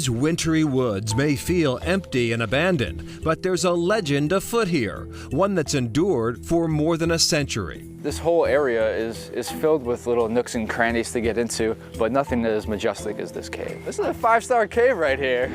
These wintry woods may feel empty and abandoned, but there's a legend afoot here, one that's endured for more than a century. This whole area is filled with little nooks and crannies to get into, but nothing as majestic as this cave. This is a 5-star cave right here.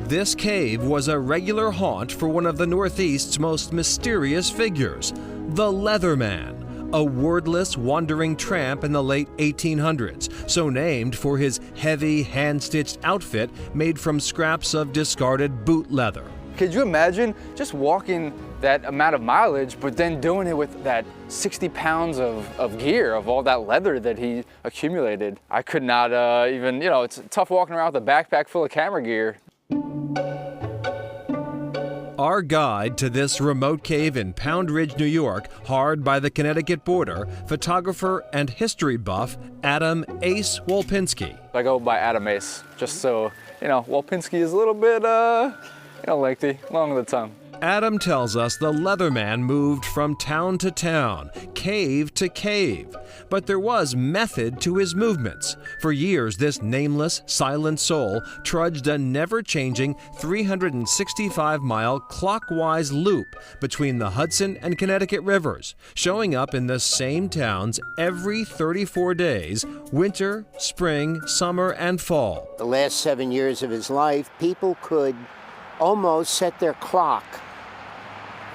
This cave was a regular haunt for one of the Northeast's most mysterious figures, the Leatherman, a wordless, wandering tramp in the late 1800s, so named for his heavy, hand-stitched outfit made from scraps of discarded boot leather. Could you imagine just walking that amount of mileage, but then doing it with that 60 pounds of gear, of all that leather that he accumulated? I could not even, it's tough walking around with a backpack full of camera gear. Our guide to this remote cave in Pound Ridge, New York, hard by the Connecticut border, photographer and history buff Adam Ace Wolpinski. I go by Adam Ace, just so, Wolpinski is a little bit, lengthy, long on the tongue. Adam tells us the Leatherman moved from town to town, cave to cave, but there was method to his movements. For years, this nameless, silent soul trudged a never-changing 365-mile clockwise loop between the Hudson and Connecticut rivers, showing up in the same towns every 34 days, winter, spring, summer, and fall. The last 7 years of his life, people could almost set their clock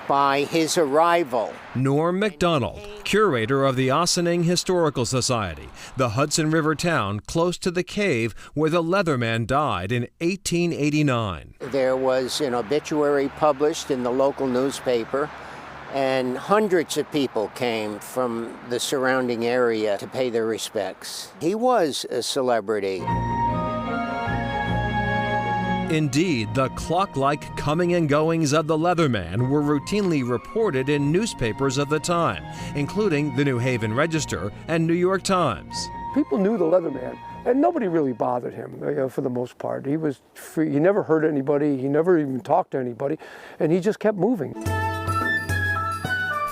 by his arrival. Norm MacDonald, curator of the Ossining Historical Society, the Hudson River town close to the cave where the Leatherman died in 1889. There was an obituary published in the local newspaper, and hundreds of people came from the surrounding area to pay their respects. He was a celebrity. Indeed, the clock-like coming and goings of the Leatherman were routinely reported in newspapers of the time, including the New Haven Register and New York Times. People knew the Leatherman, and nobody really bothered him, for the most part. He was free. He never hurt anybody. He never even talked to anybody, and he just kept moving.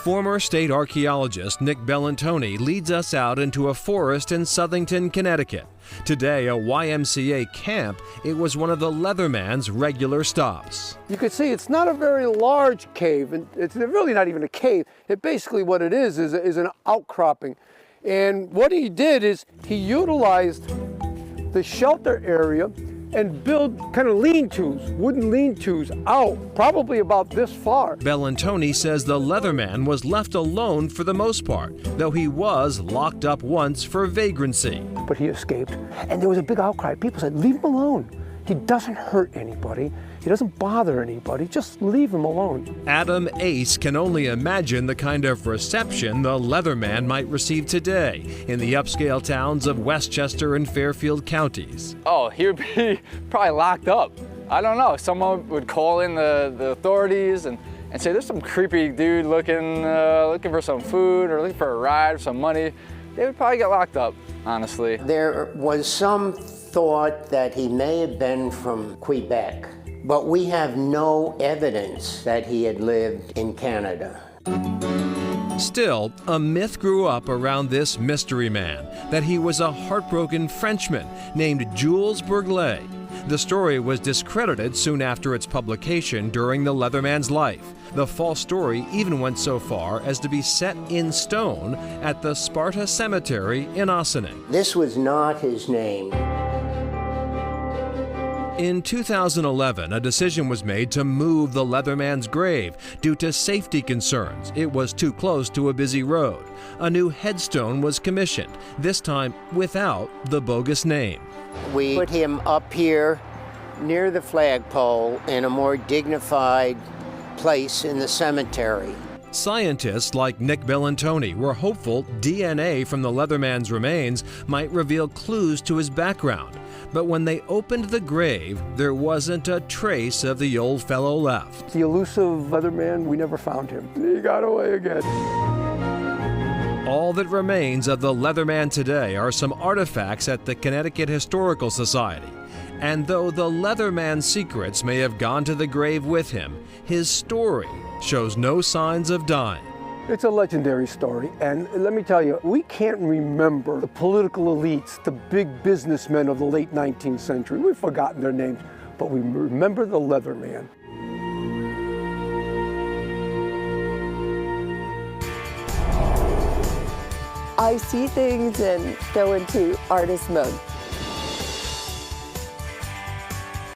Former state archaeologist Nick Bellantoni leads us out into a forest in Southington, Connecticut. Today, a YMCA camp, it was one of the Leatherman's regular stops. You could see it's not a very large cave, and it's really not even a cave. Basically what it is an outcropping. And what he did is he utilized the shelter area and build kind of lean-tos, wooden lean-tos out, probably about this far. Bellantoni says the Leatherman was left alone for the most part, though he was locked up once for vagrancy. But he escaped, and there was a big outcry. People said, leave him alone. He doesn't hurt anybody. He doesn't bother anybody. Just leave him alone. Adam Ace can only imagine the kind of reception the Leatherman might receive today in the upscale towns of Westchester and Fairfield counties. Oh, he would be probably locked up. I don't know. Someone would call in the authorities and say, there's some creepy dude looking for some food or looking for a ride or some money. They would probably get locked up, honestly. There was some thought that he may have been from Quebec, but we have no evidence that he had lived in Canada. Still, a myth grew up around this mystery man, that he was a heartbroken Frenchman named Jules Burglet. The story was discredited soon after its publication during the Leatherman's life. The false story even went so far as to be set in stone at the Sparta Cemetery in Ossining. This was not his name. In 2011, a decision was made to move the Leatherman's grave due to safety concerns. It was too close to a busy road. A new headstone was commissioned, this time without the bogus name. We put him up here near the flagpole in a more dignified place in the cemetery. Scientists like Nick Bellantoni were hopeful DNA from the Leatherman's remains might reveal clues to his background. But when they opened the grave, there wasn't a trace of the old fellow left. The elusive Leatherman, we never found him. He got away again. All that remains of the Leatherman today are some artifacts at the Connecticut Historical Society. And though the Leatherman's secrets may have gone to the grave with him, his story shows no signs of dying. It's a legendary story, and let me tell you, we can't remember the political elites, the big businessmen of the late 19th century. We've forgotten their names, but we remember the Leatherman. I see things and go into artist mode.